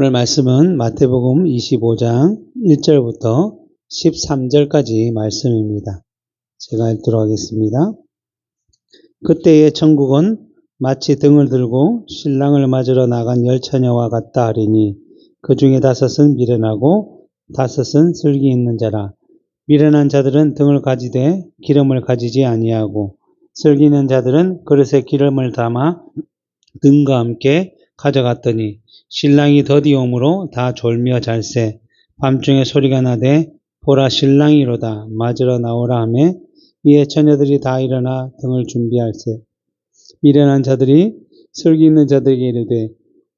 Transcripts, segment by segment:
오늘 말씀은 마태복음 25장 1절부터 13절까지 말씀입니다. 제가 읽도록 하겠습니다. 그때의 천국은 마치 등을 들고 신랑을 맞으러 나간 열처녀와 같다 하리니 그 중에 5은 미련하고 5은 슬기 있는 자라. 미련한 자들은 등을 가지되 기름을 가지지 아니하고 슬기 있는 자들은 그릇에 기름을 담아 등과 함께 가져갔더니 신랑이 더디오므로 다 졸며 잘세. 밤중에 소리가 나되 보라 신랑이로다 맞으러 나오라 하매 이에 처녀들이 다 일어나 등을 준비할세. 미련한 자들이 슬기 있는 자들에게 이르되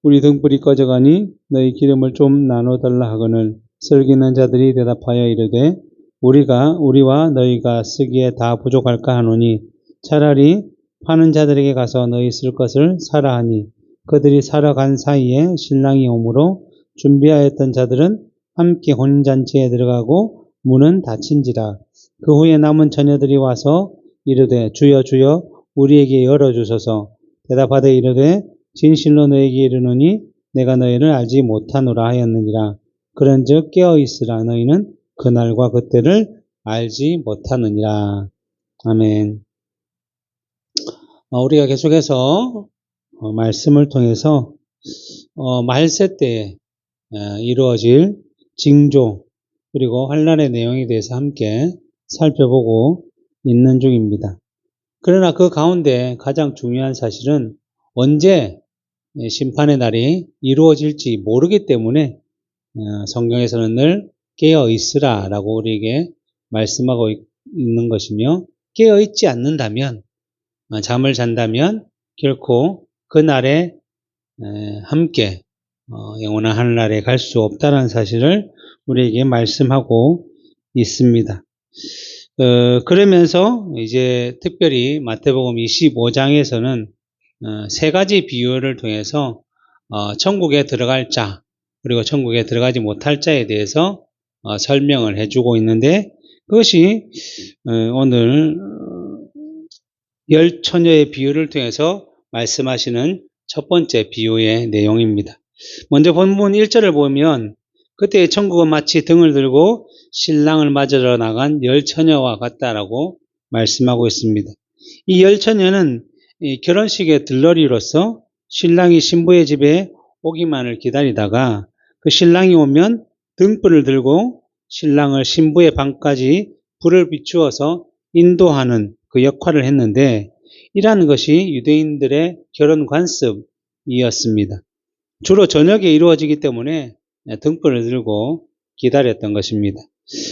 우리 등불이 꺼져가니 너희 기름을 좀 나눠달라 하거늘 슬기 있는 자들이 대답하여 이르되 우리와 너희가 쓰기에 다 부족할까 하노니 차라리 파는 자들에게 가서 너희 쓸 것을 사라 하니 그들이 사러 간 사이에 신랑이 오므로 준비하였던 자들은 함께 혼인잔치에 들어가고 문은 닫힌지라. 그 후에 남은 처녀들이 와서 이르되 주여 주여 우리에게 열어주소서. 대답하되 이르되 진실로 너에게 이르노니 내가 너희를 알지 못하노라 하였느니라. 그런즉 깨어있으라. 너희는 그날과 그때를 알지 못하느니라. 아멘. 우리가 계속해서 말씀을 통해서 말세 때에 이루어질 징조 그리고 환난의 내용에 대해서 함께 살펴보고 있는 중입니다. 그러나 그 가운데 가장 중요한 사실은 언제 심판의 날이 이루어질지 모르기 때문에 성경에서는 늘 깨어 있으라 라고 우리에게 말씀하고 있는 것이며, 깨어 있지 않는다면, 잠을 잔다면 결코 그 날에 함께 영원한 하늘나라에 갈 수 없다는 사실을 우리에게 말씀하고 있습니다. 그러면서 이제 특별히 마태복음 25장에서는 세 가지 비유를 통해서 천국에 들어갈 자 그리고 천국에 들어가지 못할 자에 대해서 설명을 해주고 있는데, 그것이 오늘 열 처녀의 비유를 통해서 말씀하시는 첫 번째 비유의 내용입니다. 먼저 본문 1절을 보면 그때의 천국은 마치 등을 들고 신랑을 맞으러 나간 열 처녀와 같다라고 말씀하고 있습니다. 이 열 처녀는 결혼식의 들러리로서 신랑이 신부의 집에 오기만을 기다리다가 그 신랑이 오면 등불을 들고 신랑을 신부의 방까지 불을 비추어서 인도하는 그 역할을 했는데, 이라는 것이 유대인들의 결혼 관습이었습니다. 주로 저녁에 이루어지기 때문에 등불을 들고 기다렸던 것입니다.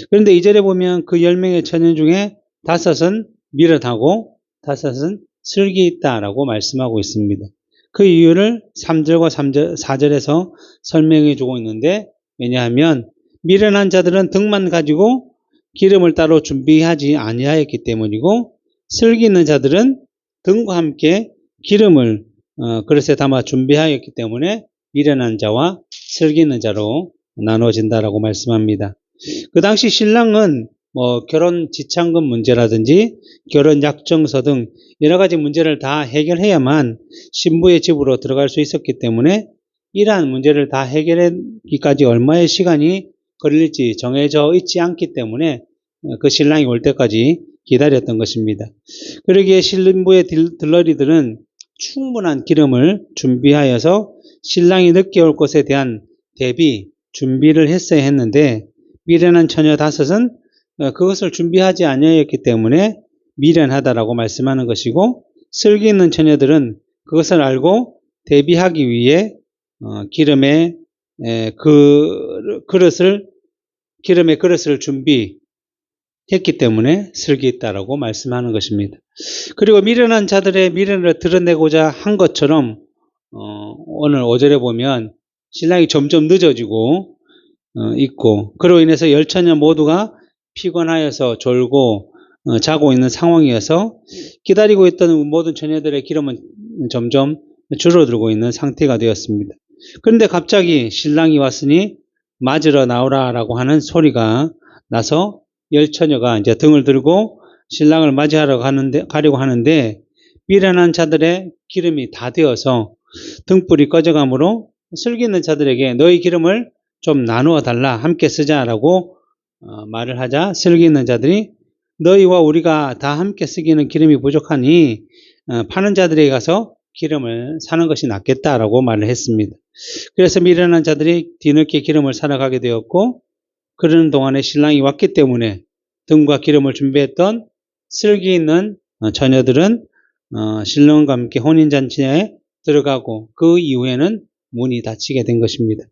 그런데 2절에 보면 그 10명의 처녀 중에 5은 미련하고 5은 슬기 있다라고 말씀하고 있습니다. 그 이유를 3절과 4절에서 설명해 주고 있는데, 왜냐하면 미련한 자들은 등만 가지고 기름을 따로 준비하지 아니하였기 때문이고, 슬기 있는 자들은 등과 함께 기름을 그릇에 담아 준비하였기 때문에 미련한 자와 슬기 있는 자로 나눠진다라고 말씀합니다. 그 당시 신랑은 결혼 지참금 문제라든지 결혼 약정서 등 여러 가지 문제를 다 해결해야만 신부의 집으로 들어갈 수 있었기 때문에 이러한 문제를 다 해결하기까지 얼마의 시간이 걸릴지 정해져 있지 않기 때문에 그 신랑이 올 때까지 기다렸던 것입니다. 그러기에 신부의 들러리들은 충분한 기름을 준비하여서 신랑이 늦게 올 것에 대한 대비, 준비를 했어야 했는데, 미련한 처녀 5은 그것을 준비하지 아니하였기 때문에 미련하다라고 말씀하는 것이고, 슬기 있는 처녀들은 그것을 알고 대비하기 위해 기름의 그릇을 준비했기 때문에 슬기 있다라고 말씀하는 것입니다. 그리고 미련한 자들의 미련을 드러내고자 한 것처럼 오늘 5절에 보면 신랑이 점점 늦어지고 있고, 그로 인해서 열 처녀 모두가 피곤하여서 졸고 자고 있는 상황이어서 기다리고 있던 모든 처녀들의 기름은 점점 줄어들고 있는 상태가 되었습니다. 그런데 갑자기 신랑이 왔으니 맞으러 나오라라고 하는 소리가 나서 열 처녀가 이제 등을 들고 신랑을 맞이하러 가려고 하는데, 미련한 자들의 기름이 다 되어서 등불이 꺼져가므로 슬기 있는 자들에게 너희 기름을 좀 나누어 달라, 함께 쓰자라고 말을 하자 슬기 있는 자들이 너희와 우리가 다 함께 쓰기는 기름이 부족하니 파는 자들에게 가서 기름을 사는 것이 낫겠다라고 말을 했습니다. 그래서 미련한 자들이 뒤늦게 기름을 사러 가게 되었고, 그러는 동안에 신랑이 왔기 때문에 등과 기름을 준비했던 슬기 있는 처녀들은 신랑과 함께 혼인잔치에 들어가고 그 이후에는 문이 닫히게 된 것입니다.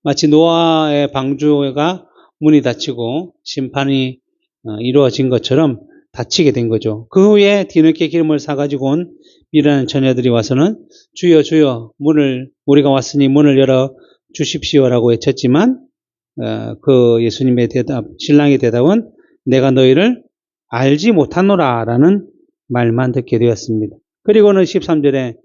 마치 노아의 방주가 문이 닫히고 심판이 이루어진 것처럼 닫히게 된 거죠. 그 후에 뒤늦게 기름을 사가지고 온 미련한 처녀들이 와서는 주여 주여 우리가 왔으니 문을 열어 주십시오라고 외쳤지만 그 예수님의 신랑의 대답은 내가 너희를 알지 못하노라 라는 말만 듣게 되었습니다. 그리고는 13절에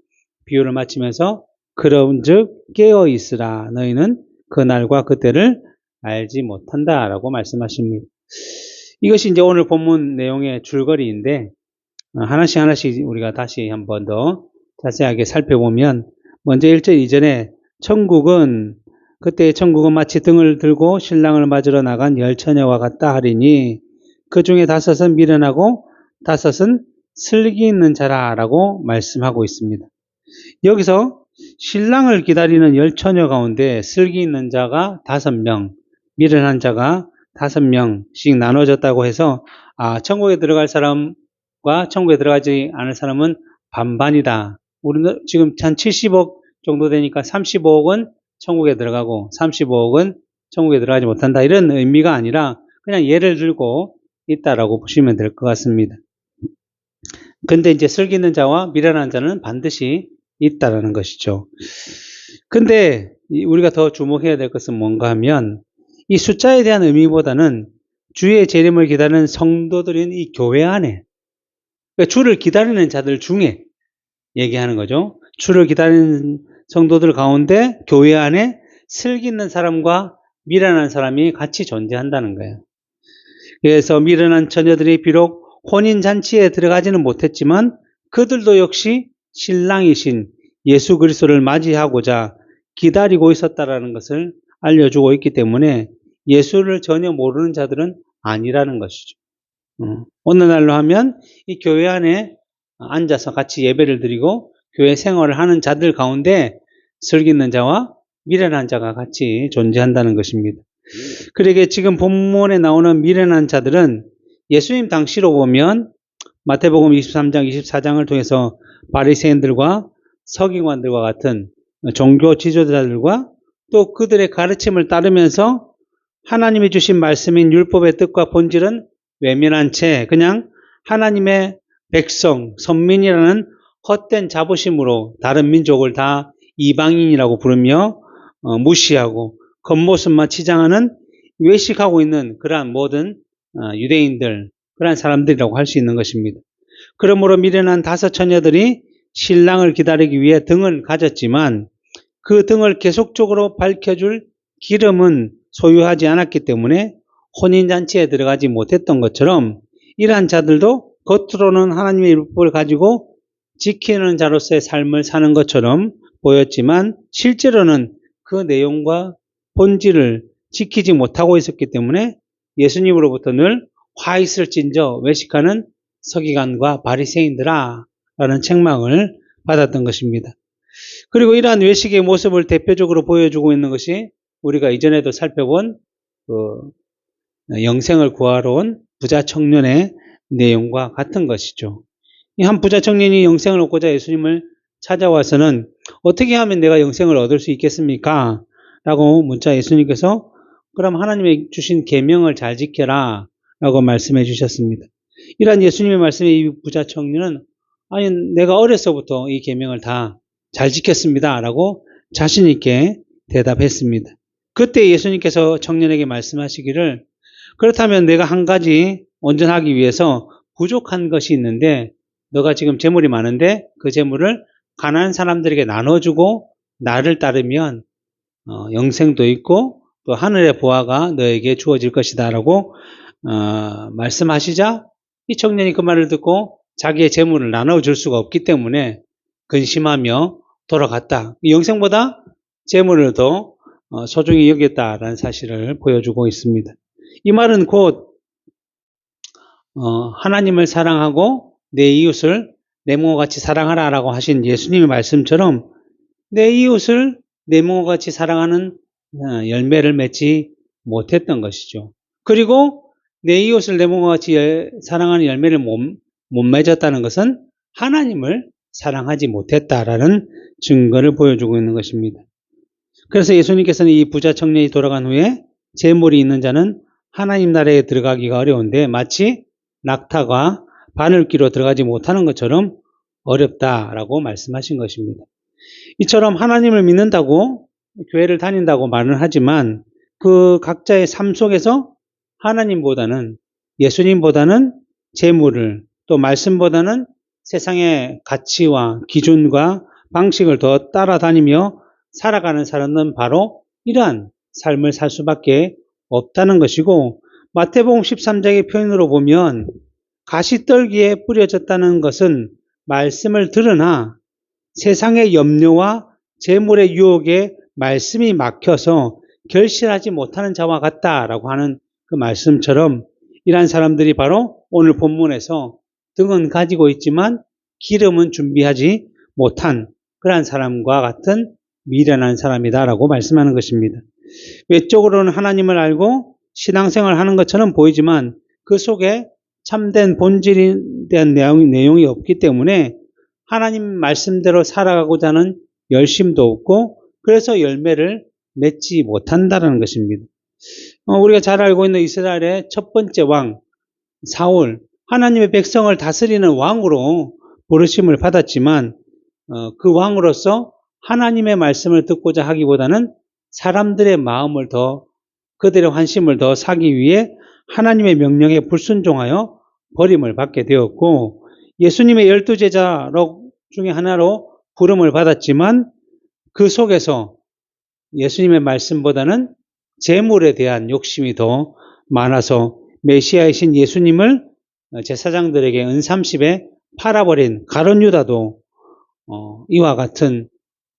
비유를 마치면서 그런즉 깨어 있으라 너희는 그날과 그때를 알지 못한다 라고 말씀하십니다. 이것이 이제 오늘 본문 내용의 줄거리인데 하나씩 우리가 다시 한번 더 자세하게 살펴보면 먼저 1절 이전에 그때 천국은 마치 등을 들고 신랑을 맞으러 나간 10처녀와 같다 하리니 그 중에 5은 미련하고 5은 슬기 있는 자라라고 말씀하고 있습니다. 여기서 신랑을 기다리는 10처녀 가운데 슬기 있는 자가 5명, 미련한 자가 5명씩 나눠졌다고 해서 천국에 들어갈 사람과 천국에 들어가지 않을 사람은 반반이다. 우리는 지금 한 70억 정도 되니까 35억은 천국에 들어가고 35억은 천국에 들어가지 못한다. 이런 의미가 아니라 그냥 예를 들고 있다라고 보시면 될 것 같습니다. 근데 이제 슬기 있는 자와 미련한 자는 반드시 있다라는 것이죠. 근데 우리가 더 주목해야 될 것은 뭔가 하면 이 숫자에 대한 의미보다는 주의 재림을 기다리는 성도들인 이 교회 안에, 그러니까 주를 기다리는 자들 중에 얘기하는 거죠. 주를 기다리는 성도들 가운데 교회 안에 슬기 있는 사람과 미련한 사람이 같이 존재한다는 거예요. 그래서 미련한 처녀들이 비록 혼인잔치에 들어가지는 못했지만 그들도 역시 신랑이신 예수 그리스도를 맞이하고자 기다리고 있었다라는 것을 알려주고 있기 때문에 예수를 전혀 모르는 자들은 아니라는 것이죠. 어느 날로 하면 이 교회 안에 앉아서 같이 예배를 드리고 교회 생활을 하는 자들 가운데 슬기 있는 자와 미련한 자가 같이 존재한다는 것입니다. 그러게 지금 본문에 나오는 미련한 자들은 예수님 당시로 보면 마태복음 23장, 24장을 통해서 바리새인들과 서기관들과 같은 종교 지도자들과 또 그들의 가르침을 따르면서 하나님이 주신 말씀인 율법의 뜻과 본질은 외면한 채 그냥 하나님의 백성, 선민이라는 헛된 자부심으로 다른 민족을 다 이방인이라고 부르며 무시하고 겉모습만 치장하는 외식하고 있는 그러한 모든 유대인들, 그러한 사람들이라고 할 수 있는 것입니다. 그러므로 미련한 5 처녀들이 신랑을 기다리기 위해 등을 가졌지만 그 등을 계속적으로 밝혀줄 기름은 소유하지 않았기 때문에 혼인잔치에 들어가지 못했던 것처럼 이러한 자들도 겉으로는 하나님의 율법을 가지고 지키는 자로서의 삶을 사는 것처럼 보였지만 실제로는 그 내용과 본질을 지키지 못하고 있었기 때문에 예수님으로부터 늘 화 있을진저 외식하는 서기관과 바리새인들아 라는 책망을 받았던 것입니다. 그리고 이러한 외식의 모습을 대표적으로 보여주고 있는 것이 우리가 이전에도 살펴본 영생을 구하러 온 부자 청년의 내용과 같은 것이죠. 이 한 부자 청년이 영생을 얻고자 예수님을 찾아와서는 어떻게 하면 내가 영생을 얻을 수 있겠습니까? 라고 묻자 예수님께서 그럼 하나님의 주신 계명을 잘 지켜라 라고 말씀해 주셨습니다. 이러한 예수님의 말씀에 이 부자 청년은 아니 내가 어려서부터 이 계명을 다 잘 지켰습니다 라고 자신 있게 대답했습니다. 그때 예수님께서 청년에게 말씀하시기를 그렇다면 내가 한 가지 온전하기 위해서 부족한 것이 있는데 너가 지금 재물이 많은데 그 재물을 가난한 사람들에게 나눠주고 나를 따르면 영생도 있고 또 하늘의 보화가 너에게 주어질 것이다 라고 말씀하시자 이 청년이 그 말을 듣고 자기의 재물을 나눠줄 수가 없기 때문에 근심하며 돌아갔다. 영생보다 재물을 더 소중히 여겼다라는 사실을 보여주고 있습니다. 이 말은 곧 하나님을 사랑하고 내 이웃을 내 몸과 같이 사랑하라라고 하신 예수님의 말씀처럼 내 이웃을 내 몸과 같이 사랑하는 열매를 맺지 못했던 것이죠. 그리고 내 이웃을 내 몸과 같이 사랑하는 열매를 못 맺었다는 것은 하나님을 사랑하지 못했다라는 증거를 보여주고 있는 것입니다. 그래서 예수님께서는 이 부자 청년이 돌아간 후에 재물이 있는 자는 하나님 나라에 들어가기가 어려운데 마치 낙타가 바늘귀로 들어가지 못하는 것처럼 어렵다라고 말씀하신 것입니다. 이처럼 하나님을 믿는다고 교회를 다닌다고 말은 하지만 그 각자의 삶 속에서 하나님보다는 예수님보다는 재물을 또 말씀보다는 세상의 가치와 기준과 방식을 더 따라다니며 살아가는 사람은 바로 이러한 삶을 살 수밖에 없다는 것이고 마태복음 13장의 표현으로 보면 가시떨기에 뿌려졌다는 것은 말씀을 들으나 세상의 염려와 재물의 유혹에 말씀이 막혀서 결실하지 못하는 자와 같다라고 하는 그 말씀처럼 이러한 사람들이 바로 오늘 본문에서 등은 가지고 있지만 기름은 준비하지 못한 그러한 사람과 같은 미련한 사람이다라고 말씀하는 것입니다. 외적으로는 하나님을 알고 신앙생활을 하는 것처럼 보이지만 그 속에 참된 본질에 대한 내용이 없기 때문에 하나님 말씀대로 살아가고자 하는 열심도 없고 그래서 열매를 맺지 못한다는 것입니다. 우리가 잘 알고 있는 이스라엘의 첫 번째 왕 사울, 하나님의 백성을 다스리는 왕으로 부르심을 받았지만 그 왕으로서 하나님의 말씀을 듣고자 하기보다는 사람들의 마음을 더 그들의 환심을 더 사기 위해 하나님의 명령에 불순종하여 버림을 받게 되었고 예수님의 12제자 중에 하나로 부름을 받았지만 그 속에서 예수님의 말씀보다는 재물에 대한 욕심이 더 많아서 메시아이신 예수님을 제사장들에게 은30에 팔아버린 가룟 유다도 이와 같은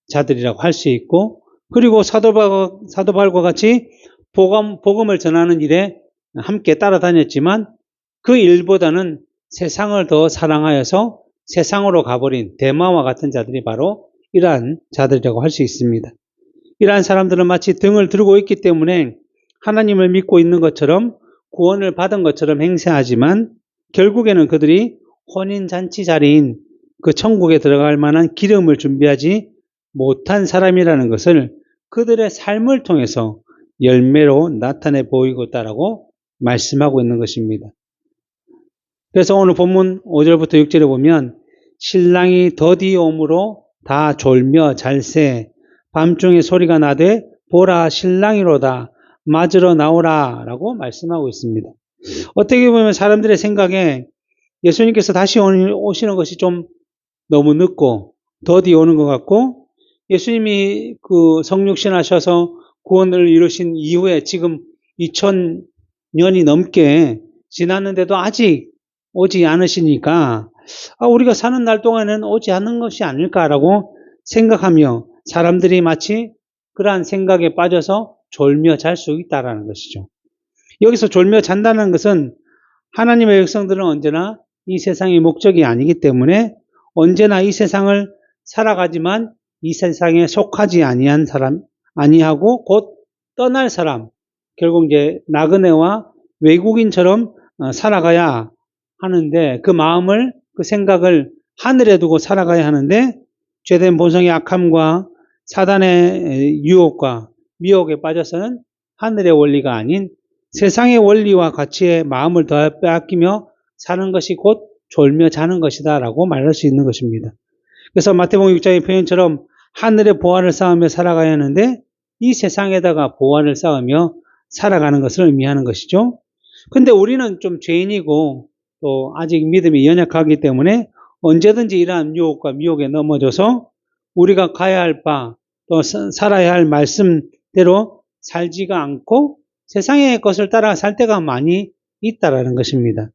자들이라고 할 수 있고 그리고 사도바울과 같이 복음을 전하는 일에 함께 따라다녔지만 그 일보다는 세상을 더 사랑하여서 세상으로 가버린 데마와 같은 자들이 바로 이러한 자들이라고 할 수 있습니다. 이러한 사람들은 마치 등을 들고 있기 때문에 하나님을 믿고 있는 것처럼 구원을 받은 것처럼 행세하지만 결국에는 그들이 혼인잔치 자리인 그 천국에 들어갈 만한 기름을 준비하지 못한 사람이라는 것을 그들의 삶을 통해서 열매로 나타내 보이고 있다라고 말씀하고 있는 것입니다. 그래서 오늘 본문 5절부터 6절에 보면 신랑이 더디 오므로 다 졸며 잘새 밤중에 소리가 나되 보라 신랑이로다 맞으러 나오라 라고 말씀하고 있습니다. 어떻게 보면 사람들의 생각에 예수님께서 다시 오시는 것이 좀 너무 늦고 더디 오는 것 같고 예수님이 그 성육신 하셔서 구원을 이루신 이후에 지금 2000년이 넘게 지났는데도 아직 오지 않으시니까 우리가 사는 날 동안에는 오지 않는 것이 아닐까라고 생각하며 사람들이 마치 그러한 생각에 빠져서 졸며 잘 수 있다라는 것이죠. 여기서 졸며 잔다는 것은 하나님의 백성들은 언제나 이 세상의 목적이 아니기 때문에 언제나 이 세상을 살아가지만 이 세상에 속하지 아니한 사람, 아니하고 곧 떠날 사람, 결국 이제 나그네와 외국인처럼 살아가야 하는데 그 마음을, 그 생각을 하늘에 두고 살아가야 하는데 죄된 본성의 악함과 사단의 유혹과 미혹에 빠져서는 하늘의 원리가 아닌 세상의 원리와 가치에 마음을 더 빼앗기며 사는 것이 곧 졸며 자는 것이다 라고 말할 수 있는 것입니다. 그래서 마태복음 6장의 표현처럼 하늘의 보화를 쌓으며 살아가야 하는데 이 세상에다가 보화를 쌓으며 살아가는 것을 의미하는 것이죠. 근데 우리는 좀 죄인이고 또 아직 믿음이 연약하기 때문에 언제든지 이러한 유혹과 미혹에 넘어져서 우리가 가야 할 바, 또 살아야 할 말씀대로 살지가 않고 세상의 것을 따라 살 때가 많이 있다라는 것입니다.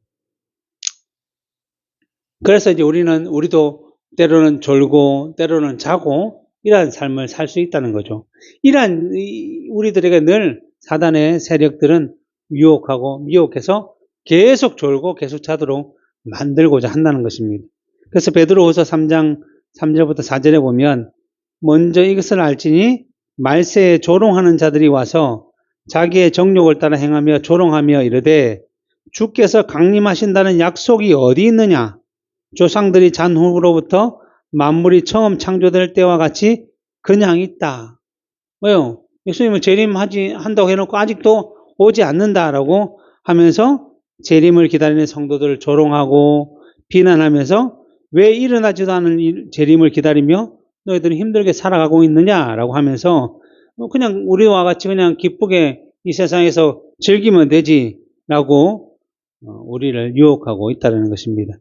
그래서 이제 우리도 때로는 졸고 때로는 자고 이러한 삶을 살 수 있다는 거죠. 이러한 우리들에게 늘 사단의 세력들은 유혹하고 미혹해서 계속 졸고 계속 자도록 만들고자 한다는 것입니다. 그래서 베드로후서 3장 3절부터 4절에 보면 먼저 이것을 알지니 말세에 조롱하는 자들이 와서 자기의 정욕을 따라 행하며 조롱하며 이르되 주께서 강림하신다는 약속이 어디 있느냐? 조상들이 잔 후로부터 만물이 처음 창조될 때와 같이 그냥 있다. 왜요? 예수님은 한다고 해놓고 아직도 오지 않는다라고 하면서 재림을 기다리는 성도들을 조롱하고 비난하면서 왜 일어나지도 않은 재림을 기다리며 너희들은 힘들게 살아가고 있느냐라고 하면서 그냥 우리와 같이 그냥 기쁘게 이 세상에서 즐기면 되지라고 우리를 유혹하고 있다는 것입니다.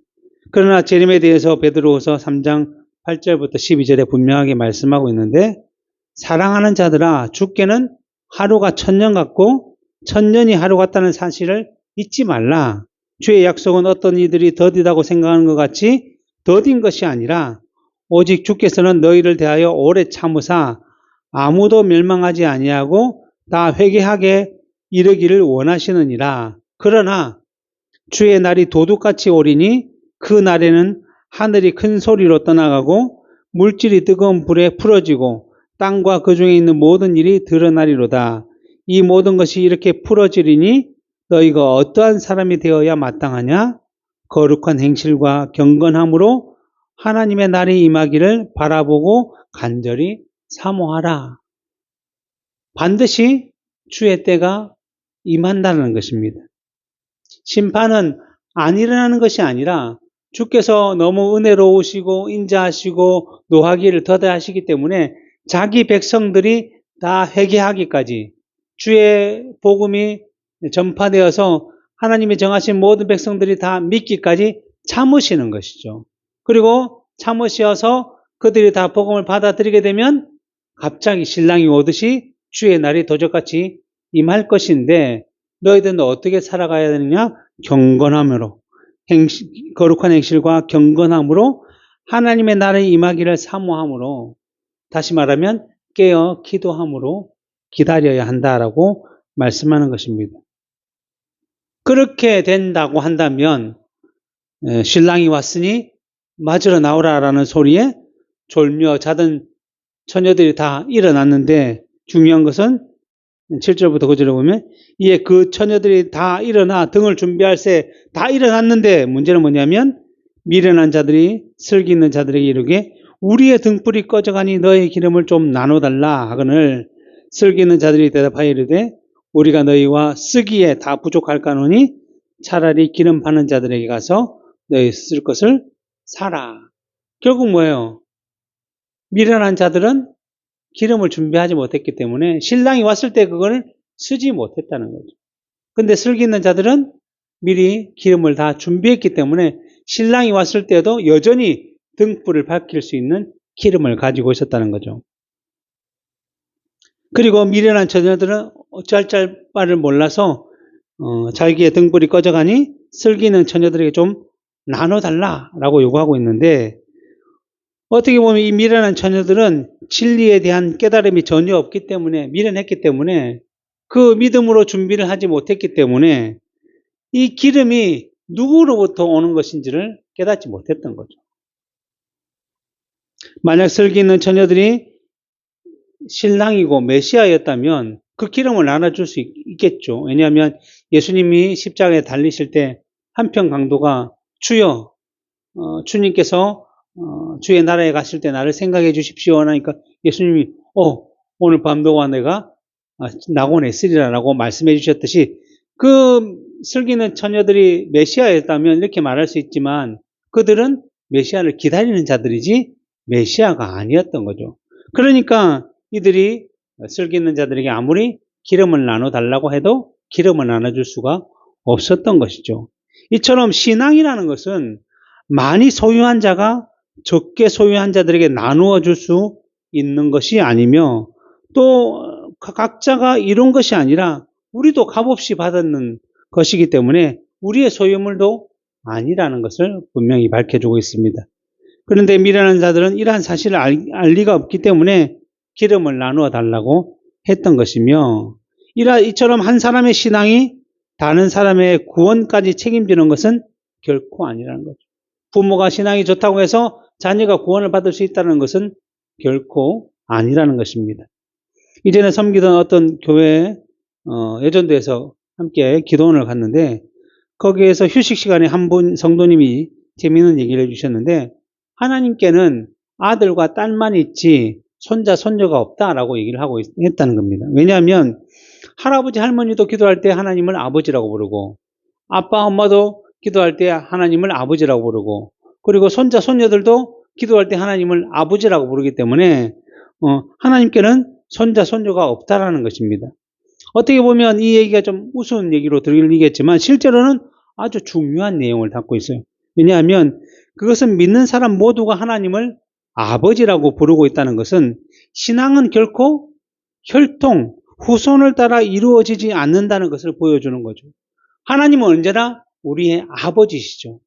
그러나 재림에 대해서 베드로후서 3장 8절부터 12절에 분명하게 말씀하고 있는데 사랑하는 자들아 주께는 하루가 천년 같고 천년이 하루 같다는 사실을 잊지 말라. 주의 약속은 어떤 이들이 더디다고 생각하는 것 같이 더딘 것이 아니라 오직 주께서는 너희를 대하여 오래 참으사 아무도 멸망하지 아니하고 다 회개하게 이르기를 원하시느니라. 그러나 주의 날이 도둑같이 오리니 그 날에는 하늘이 큰 소리로 떠나가고 물질이 뜨거운 불에 풀어지고 땅과 그 중에 있는 모든 일이 드러나리로다. 이 모든 것이 이렇게 풀어지리니 너희가 어떠한 사람이 되어야 마땅하냐? 거룩한 행실과 경건함으로 하나님의 날이 임하기를 바라보고 간절히 사모하라. 반드시 주의 때가 임한다는 것입니다. 심판은 안 일어나는 것이 아니라 주께서 너무 은혜로우시고 인자하시고 노하기를 더디하시기 때문에 자기 백성들이 다 회개하기까지 주의 복음이 전파되어서 하나님이 정하신 모든 백성들이 다 믿기까지 참으시는 것이죠. 그리고 참으셔서 그들이 다 복음을 받아들이게 되면 갑자기 신랑이 오듯이 주의 날이 도적같이 임할 것인데 너희들은 어떻게 살아가야 되느냐? 경건함으로 거룩한 행실과 경건함으로 하나님의 날이 임하기를 사모함으로 다시 말하면 깨어 기도함으로 기다려야 한다라고 말씀하는 것입니다. 그렇게 된다고 한다면 신랑이 왔으니 맞으러 나오라라는 소리에 졸며 자던 처녀들이 다 일어났는데 중요한 것은 7절부터 9절에 보면 이에 그 처녀들이 다 일어나 등을 준비할 새 다 일어났는데 문제는 뭐냐면 미련한 자들이 슬기 있는 자들에게 이르게 우리의 등불이 꺼져가니 너의 기름을 좀 나눠달라 하거늘 슬기 있는 자들이 대답하여 이르되 우리가 너희와 쓰기에 다 부족할까노니 차라리 기름 파는 자들에게 가서 너희 쓸 것을 사라. 결국 뭐예요? 미련한 자들은 기름을 준비하지 못했기 때문에 신랑이 왔을 때 그걸 쓰지 못했다는 거죠. 근데 슬기 있는 자들은 미리 기름을 다 준비했기 때문에 신랑이 왔을 때도 여전히 등불을 밝힐 수 있는 기름을 가지고 있었다는 거죠. 그리고 미련한 처녀들은 어찌할 바를 몰라서 자기의 등불이 꺼져가니 슬기 있는 처녀들에게 좀 나눠달라라고 요구하고 있는데 어떻게 보면 이 미련한 처녀들은 진리에 대한 깨달음이 전혀 없기 때문에 미련했기 때문에 그 믿음으로 준비를 하지 못했기 때문에 이 기름이 누구로부터 오는 것인지를 깨닫지 못했던 거죠. 만약 슬기 있는 처녀들이 신랑이고 메시아였다면 그 기름을 나눠줄 수 있겠죠. 왜냐하면 예수님이 십자가에 달리실 때 한편 강도가 주여 주님께서 주의 나라에 가실 때 나를 생각해 주십시오 하니까 예수님이 오늘 밤도와 내가 낙원에 있으리라 라고 말씀해 주셨듯이 그 슬기는 처녀들이 메시아였다면 이렇게 말할 수 있지만 그들은 메시아를 기다리는 자들이지 메시아가 아니었던 거죠. 그러니까 이들이 슬기 있는 자들에게 아무리 기름을 나눠달라고 해도 기름을 나눠줄 수가 없었던 것이죠. 이처럼 신앙이라는 것은 많이 소유한 자가 적게 소유한 자들에게 나누어 줄 수 있는 것이 아니며 또 각자가 이룬 것이 아니라 우리도 값없이 받는 것이기 때문에 우리의 소유물도 아니라는 것을 분명히 밝혀주고 있습니다. 그런데 미련한 자들은 이러한 사실을 알 리가 없기 때문에 기름을 나누어 달라고 했던 것이며, 이처럼 한 사람의 신앙이 다른 사람의 구원까지 책임지는 것은 결코 아니라는 거죠. 부모가 신앙이 좋다고 해서 자녀가 구원을 받을 수 있다는 것은 결코 아니라는 것입니다. 이전에 섬기던 어떤 교회 예전도에서 함께 기도원을 갔는데, 거기에서 휴식 시간에 한 분 성도님이 재미있는 얘기를 해주셨는데, 하나님께는 아들과 딸만 있지 손자 손녀가 없다라고 얘기를 하고 했다는 겁니다. 왜냐하면 할아버지 할머니도 기도할 때 하나님을 아버지라고 부르고, 아빠 엄마도 기도할 때 하나님을 아버지라고 부르고, 그리고 손자 손녀들도 기도할 때 하나님을 아버지라고 부르기 때문에 하나님께는 손자 손녀가 없다라는 것입니다. 어떻게 보면 이 얘기가 좀 우스운 얘기로 들리겠지만 실제로는 아주 중요한 내용을 담고 있어요. 왜냐하면 그것은 믿는 사람 모두가 하나님을 아버지라고 부르고 있다는 것은 신앙은 결코 혈통, 후손을 따라 이루어지지 않는다는 것을 보여주는 거죠. 하나님은 언제나 우리의 아버지시죠.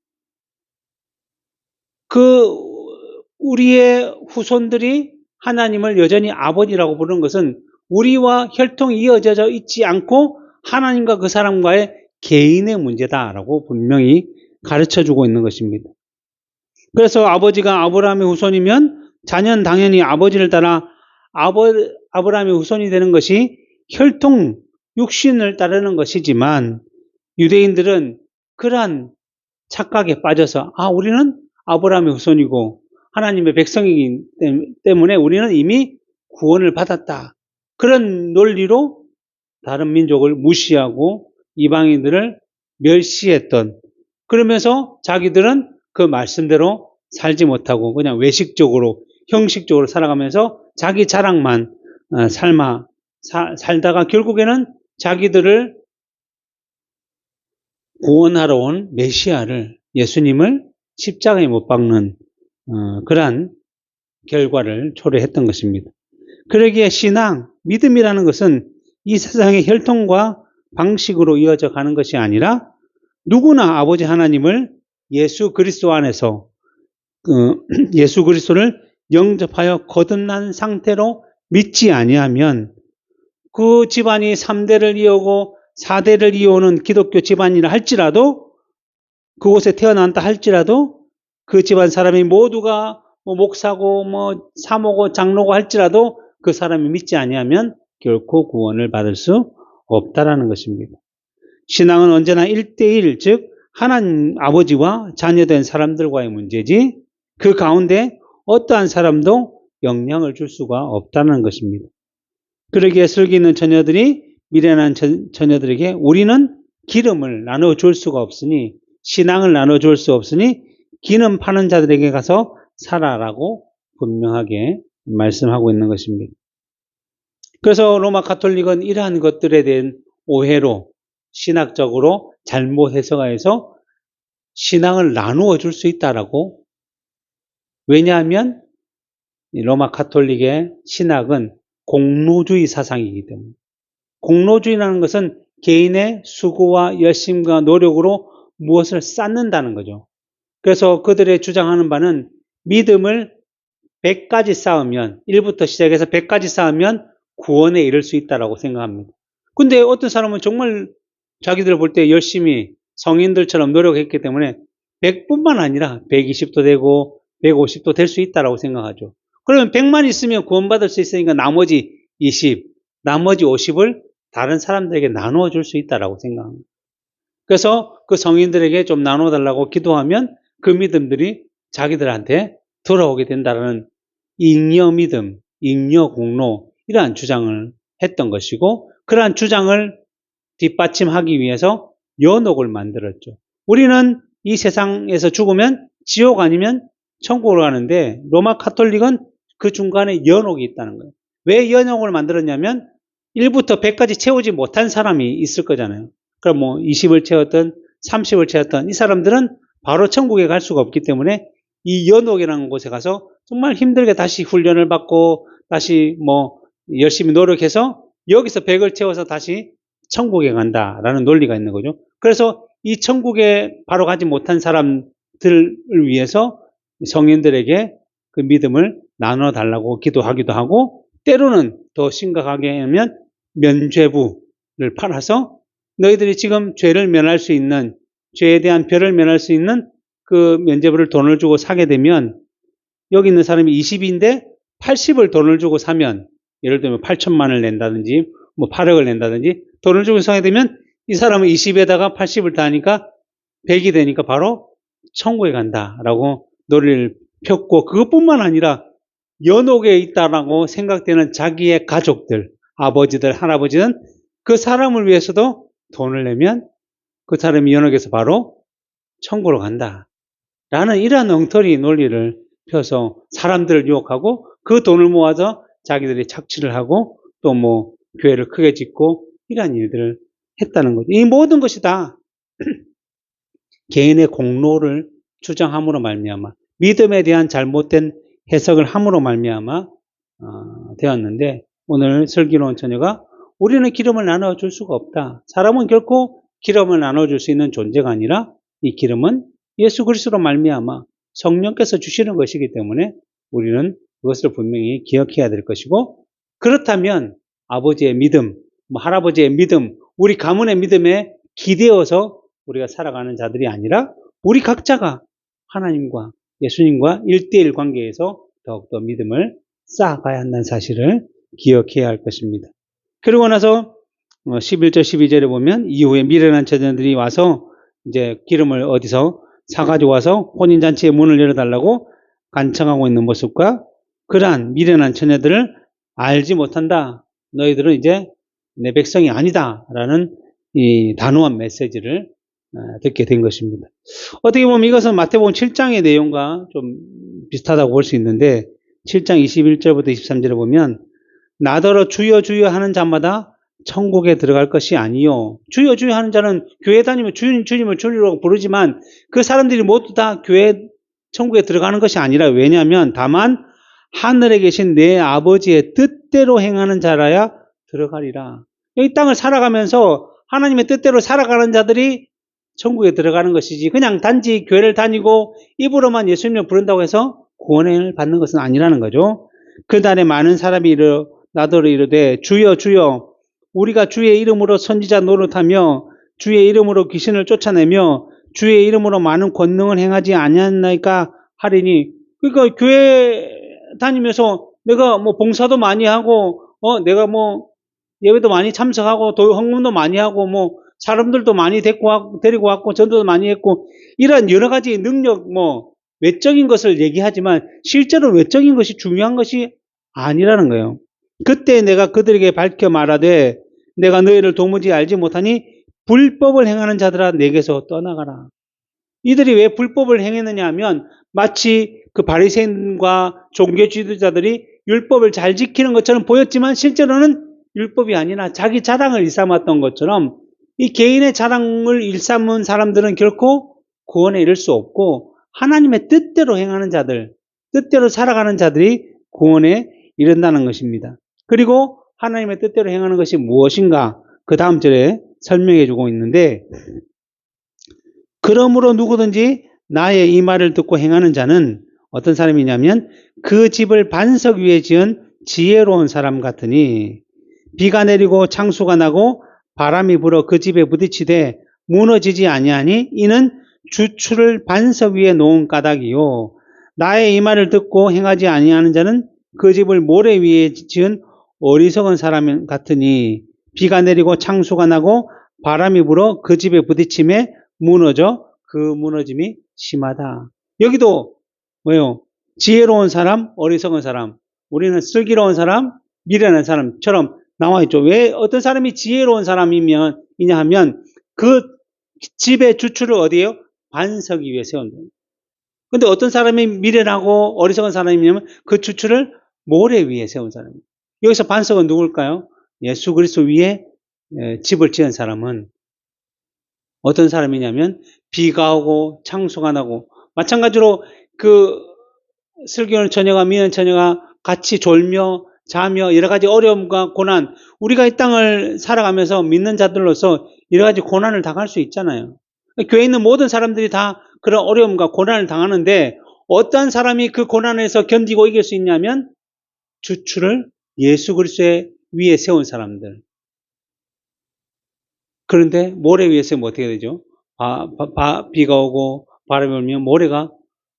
우리의 후손들이 하나님을 여전히 아버지라고 부르는 것은 우리와 혈통이 이어져 있지 않고 하나님과 그 사람과의 개인의 문제다라고 분명히 가르쳐주고 있는 것입니다. 그래서 아버지가 아브라함의 후손이면 자녀는 당연히 아버지를 따라 아브라함의 후손이 되는 것이 혈통, 육신을 따르는 것이지만, 유대인들은 그러한 착각에 빠져서 우리는 아브라함의 후손이고 하나님의 백성이기 때문에 우리는 이미 구원을 받았다, 그런 논리로 다른 민족을 무시하고 이방인들을 멸시했던, 그러면서 자기들은 그 말씀대로 살지 못하고 그냥 외식적으로 형식적으로 살아가면서 자기 자랑만 살다가 결국에는 자기들을 구원하러 온 메시아를, 예수님을 십자가에 못 박는 그러한 결과를 초래했던 것입니다. 그러기에 신앙, 믿음이라는 것은 이 세상의 혈통과 방식으로 이어져 가는 것이 아니라 누구나 아버지 하나님을 예수 그리스도 안에서 예수 그리스도를 영접하여 거듭난 상태로 믿지 아니하면 그 집안이 3대를 이어오고 4대를 이어오는 기독교 집안이라 할지라도, 그곳에 태어난다 할지라도, 그 집안 사람이 모두가 목사고 사모고 장로고 할지라도 그 사람이 믿지 아니하면 결코 구원을 받을 수 없다라는 것입니다. 신앙은 언제나 1대1, 즉 하나님 아버지와 자녀된 사람들과의 문제지 그 가운데 어떠한 사람도 영향을 줄 수가 없다는 것입니다. 그러기에 슬기 있는 자녀들이 미련한 자녀들에게 우리는 기름을 나눠줄 수가 없으니, 신앙을 나눠줄 수 없으니 기름 파는 자들에게 가서 살아라고 분명하게 말씀하고 있는 것입니다. 그래서 로마 가톨릭은 이러한 것들에 대한 오해로 신학적으로 잘못 해석해서 신앙을 나누어 줄 수 있다라고, 왜냐하면 로마 가톨릭의 신학은 공로주의 사상이기 때문에, 공로주의라는 것은 개인의 수고와 열심과 노력으로 무엇을 쌓는다는 거죠. 그래서 그들의 주장하는 바는 믿음을 100가지 쌓으면, 1부터 시작해서 100가지 쌓으면 구원에 이를 수 있다고 생각합니다. 근데 어떤 사람은 정말 자기들 볼 때 열심히 성인들처럼 노력했기 때문에 100뿐만 아니라 120도 되고 150도 될 수 있다고 생각하죠. 그러면 100만 있으면 구원받을 수 있으니까 나머지 20, 나머지 50을 다른 사람들에게 나누어 줄 수 있다고 생각합니다. 그래서 그 성인들에게 좀 나눠달라고 기도하면 그 믿음들이 자기들한테 돌아오게 된다는 잉여 믿음, 잉여 공로, 이러한 주장을 했던 것이고, 그러한 주장을 뒷받침하기 위해서 연옥을 만들었죠. 우리는 이 세상에서 죽으면 지옥 아니면 천국으로 가는데 로마 가톨릭은 그 중간에 연옥이 있다는 거예요. 왜 연옥을 만들었냐면 1부터 100까지 채우지 못한 사람이 있을 거잖아요. 그럼 20을 채웠던 30을 채웠던 이 사람들은 바로 천국에 갈 수가 없기 때문에 이 연옥이라는 곳에 가서 정말 힘들게 다시 훈련을 받고 다시 열심히 노력해서 여기서 100을 채워서 다시 천국에 간다라는 논리가 있는 거죠. 그래서 이 천국에 바로 가지 못한 사람들을 위해서 성인들에게 그 믿음을 나눠 달라고 기도하기도 하고, 때로는 더 심각하게 하면 면죄부를 팔아서 너희들이 지금 죄를 면할 수 있는, 죄에 대한 벌을 면할 수 있는 그 면죄부를 돈을 주고 사게 되면, 여기 있는 사람이 20인데 80을 돈을 주고 사면, 예를 들면 8천만을 낸다든지 뭐 8억을 낸다든지 돈을 주고 사게 되면, 이 사람은 20에다가 80을 더하니까 100이 되니까 바로 천국에 간다라고 논리를 폈고, 그것뿐만 아니라 연옥에 있다라고 생각되는 자기의 가족들, 아버지들, 할아버지는 그 사람을 위해서도 돈을 내면 그 사람이 연옥에서 바로 천국으로 간다 라는 이러한 엉터리 논리를 펴서 사람들을 유혹하고, 그 돈을 모아서 자기들이 착취를 하고 또 뭐 교회를 크게 짓고 이러한 일들을 했다는 거죠. 이 모든 것이 다 개인의 공로를 주장함으로 말미암아, 믿음에 대한 잘못된 해석을 함으로 말미암아 되었는데, 오늘 슬기로운 처녀가 우리는 기름을 나눠줄 수가 없다. 사람은 결코 기름을 나눠줄 수 있는 존재가 아니라 이 기름은 예수 그리스도로 말미암아 성령께서 주시는 것이기 때문에 우리는 그것을 분명히 기억해야 될 것이고, 그렇다면 아버지의 믿음, 할아버지의 믿음, 우리 가문의 믿음에 기대어서 우리가 살아가는 자들이 아니라 우리 각자가 하나님과 예수님과 1대1 관계에서 더욱더 믿음을 쌓아가야 한다는 사실을 기억해야 할 것입니다. 그러고 나서 11절 12절에 보면, 이후에 미련한 처녀들이 와서 이제 기름을 어디서 사가지고 와서 혼인잔치의 문을 열어달라고 간청하고 있는 모습과, 그러한 미련한 처녀들을 알지 못한다, 너희들은 이제 내 백성이 아니다 라는 이 단호한 메시지를 듣게 된 것입니다. 어떻게 보면 이것은 마태복음 7장의 내용과 좀 비슷하다고 볼 수 있는데, 7장 21절부터 23절에 보면, 나더러 주여 주여 하는 자마다 천국에 들어갈 것이 아니요. 주여 주여 하는 자는 교회 다니면 주님 주님을 주님으로 부르지만 그 사람들이 모두 다 교회 천국에 들어가는 것이 아니라, 왜냐하면 다만 하늘에 계신 내 아버지의 뜻대로 행하는 자라야 들어가리라. 이 땅을 살아가면서 하나님의 뜻대로 살아가는 자들이 천국에 들어가는 것이지, 그냥 단지 교회를 다니고 입으로만 예수님을 부른다고 해서 구원을 받는 것은 아니라는 거죠. 그날에 많은 사람이 나더러 이르되 주여 주여 우리가 주의 이름으로 선지자 노릇하며 주의 이름으로 귀신을 쫓아내며 주의 이름으로 많은 권능을 행하지 아니하나이까 하리니. 그러니까 교회 다니면서 내가 뭐 봉사도 많이 하고 내가 뭐 예배도 많이 참석하고 헌금도 많이 하고 뭐 사람들도 많이 데리고 왔고 전도도 많이 했고, 이런 여러 가지 능력, 뭐 외적인 것을 얘기하지만 실제로 외적인 것이 중요한 것이 아니라는 거예요. 그때 내가 그들에게 밝혀 말하되 내가 너희를 도무지 알지 못하니 불법을 행하는 자들아 내게서 떠나가라. 이들이 왜 불법을 행했느냐 하면, 마치 그 바리새인과 종교 지도자들이 율법을 잘 지키는 것처럼 보였지만 실제로는 율법이 아니라 자기 자랑을 일삼았던 것처럼, 이 개인의 자랑을 일삼은 사람들은 결코 구원에 이를 수 없고, 하나님의 뜻대로 행하는 자들, 뜻대로 살아가는 자들이 구원에 이른다는 것입니다. 그리고 하나님의 뜻대로 행하는 것이 무엇인가, 그 다음 절에 설명해 주고 있는데, 그러므로 누구든지 나의 이 말을 듣고 행하는 자는 어떤 사람이냐면 그 집을 반석 위에 지은 지혜로운 사람 같으니, 비가 내리고 창수가 나고 바람이 불어 그 집에 부딪히되 무너지지 아니하니 이는 주추를 반석 위에 놓은 까닭이요. 나의 이 말을 듣고 행하지 아니하는 자는 그 집을 모래 위에 지은 어리석은 사람 같으니, 비가 내리고 창수가 나고 바람이 불어 그 집에 부딪힘에 무너져 그 무너짐이 심하다. 여기도 뭐요? 지혜로운 사람, 어리석은 사람, 우리는 슬기로운 사람, 미련한 사람처럼 나와 있죠. 왜 어떤 사람이 지혜로운 사람이냐 하면 그 집의 주추를 어디에요? 반석 위에 세운다. 근데 어떤 사람이 미련하고 어리석은 사람이냐면 그 주추를 모래 위에 세운 사람입니다. 여기서 반석은 누굴까요? 예수 그리스도 위에 집을 지은 사람은 어떤 사람이냐면 비가 오고 창수가 나고, 마찬가지로 그 슬기로운 처녀가 미련한 처녀가 같이 졸며 자며 여러 가지 어려움과 고난, 우리가 이 땅을 살아가면서 믿는 자들로서 여러 가지 고난을 당할 수 있잖아요. 교회에 있는 모든 사람들이 다 그런 어려움과 고난을 당하는데, 어떠한 사람이 그 고난에서 견디고 이길 수 있냐면 주추를 예수 그리스도의 위에 세운 사람들. 그런데 모래 위에 세우면 어떻게 되죠? 비가 오고 바람이 불면 모래가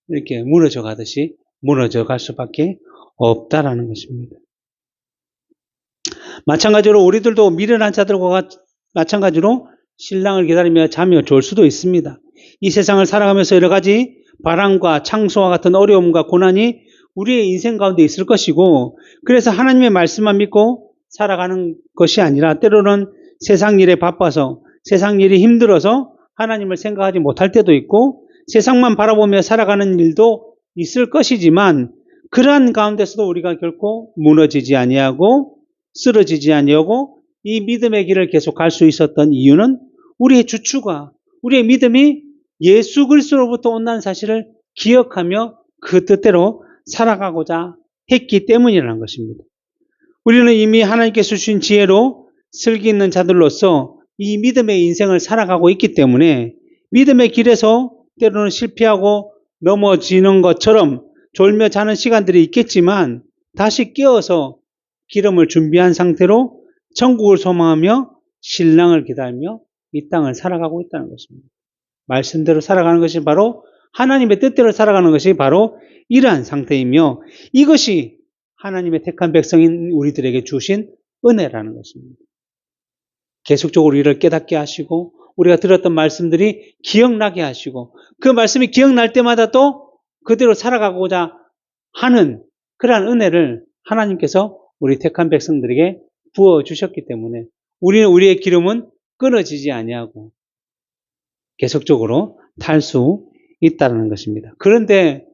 이렇게 무너져 가듯이 무너져 갈 수밖에 없다라는 것입니다. 마찬가지로 우리들도 미련한 자들과 마찬가지로 신랑을 기다리며 잠이 졸 수도 있습니다. 이 세상을 살아가면서 여러 가지 바람과 창수와 같은 어려움과 고난이 우리의 인생 가운데 있을 것이고, 그래서 하나님의 말씀만 믿고 살아가는 것이 아니라 때로는 세상 일에 바빠서 세상 일이 힘들어서 하나님을 생각하지 못할 때도 있고 세상만 바라보며 살아가는 일도 있을 것이지만, 그러한 가운데서도 우리가 결코 무너지지 아니하고 쓰러지지 아니하고 이 믿음의 길을 계속 갈 수 있었던 이유는 우리의 주추가, 우리의 믿음이 예수 그리스도로부터 온다는 사실을 기억하며 그 뜻대로 살아가고자 했기 때문이라는 것입니다. 우리는 이미 하나님께서 주신 지혜로 슬기 있는 자들로서 이 믿음의 인생을 살아가고 있기 때문에 믿음의 길에서 때로는 실패하고 넘어지는 것처럼 졸며 자는 시간들이 있겠지만 다시 깨어서 기름을 준비한 상태로 천국을 소망하며 신랑을 기다리며 이 땅을 살아가고 있다는 것입니다. 말씀대로 살아가는 것이 바로 하나님의 뜻대로 살아가는 것이 바로 이러한 상태이며, 이것이 하나님의 택한 백성인 우리들에게 주신 은혜라는 것입니다. 계속적으로 우리를 깨닫게 하시고 우리가 들었던 말씀들이 기억나게 하시고 그 말씀이 기억날 때마다 또 그대로 살아가고자 하는 그러한 은혜를 하나님께서 우리 택한 백성들에게 부어주셨기 때문에 우리는 우리의 기름은 끊어지지 아니하고 계속적으로 탈 수 있다는 것입니다. 그런데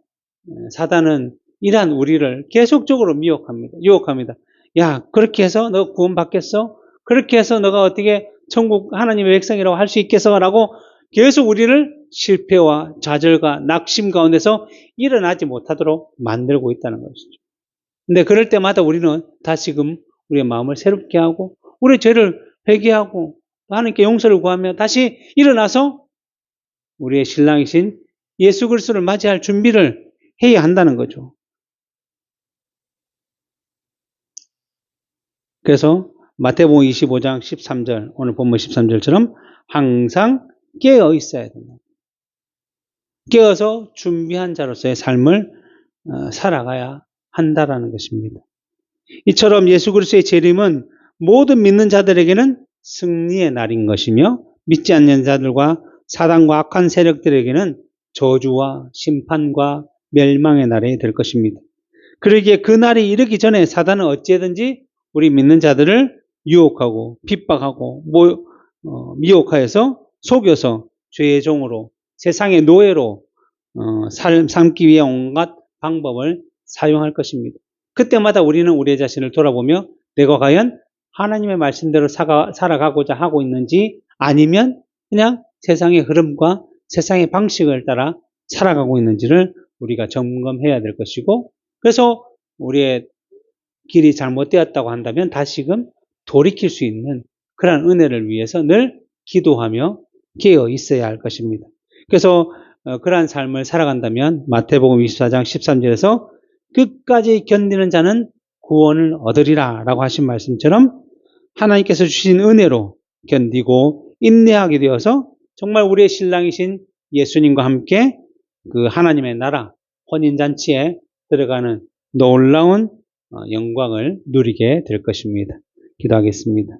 사단은 이러한 우리를 계속적으로 유혹합니다. 야, 그렇게 해서 너 구원받겠어? 그렇게 해서 너가 어떻게 천국 하나님의 백성이라고 할 수 있겠어? 라고 계속 우리를 실패와 좌절과 낙심 가운데서 일어나지 못하도록 만들고 있다는 것이죠. 근데 그럴 때마다 우리는 다시금 우리의 마음을 새롭게 하고 우리의 죄를 회개하고 하나님께 용서를 구하며 다시 일어나서 우리의 신랑이신 예수 그리스도를 맞이할 준비를 해야 한다는 거죠. 그래서 마태복음 25장 13절, 오늘 본문 13절처럼 항상 깨어 있어야 된다. 깨어서 준비한 자로서의 삶을 살아가야 한다라는 것입니다. 이처럼 예수 그리스도의 재림은 모든 믿는 자들에게는 승리의 날인 것이며 믿지 않는 자들과 사단과 악한 세력들에게는 저주와 심판과 멸망의 날이 될 것입니다. 그러기에 그 날이 이르기 전에 사단은 어찌든지 우리 믿는 자들을 유혹하고 핍박하고 미혹하여서 속여서 죄의 종으로 세상의 노예로 삼기 위해 온갖 방법을 사용할 것입니다. 그때마다 우리는 우리의 자신을 돌아보며 내가 과연 하나님의 말씀대로 살아가고자 하고 있는지 아니면 그냥 세상의 흐름과 세상의 방식을 따라 살아가고 있는지를 우리가 점검해야 될 것이고, 그래서 우리의 길이 잘못되었다고 한다면 다시금 돌이킬 수 있는 그러한 은혜를 위해서 늘 기도하며 깨어 있어야 할 것입니다. 그래서 그러한 삶을 살아간다면 마태복음 24장 13절에서 끝까지 견디는 자는 구원을 얻으리라 라고 하신 말씀처럼 하나님께서 주신 은혜로 견디고 인내하게 되어서 정말 우리의 신랑이신 예수님과 함께 그 하나님의 나라 혼인잔치에 들어가는 놀라운 영광을 누리게 될 것입니다. 기도하겠습니다.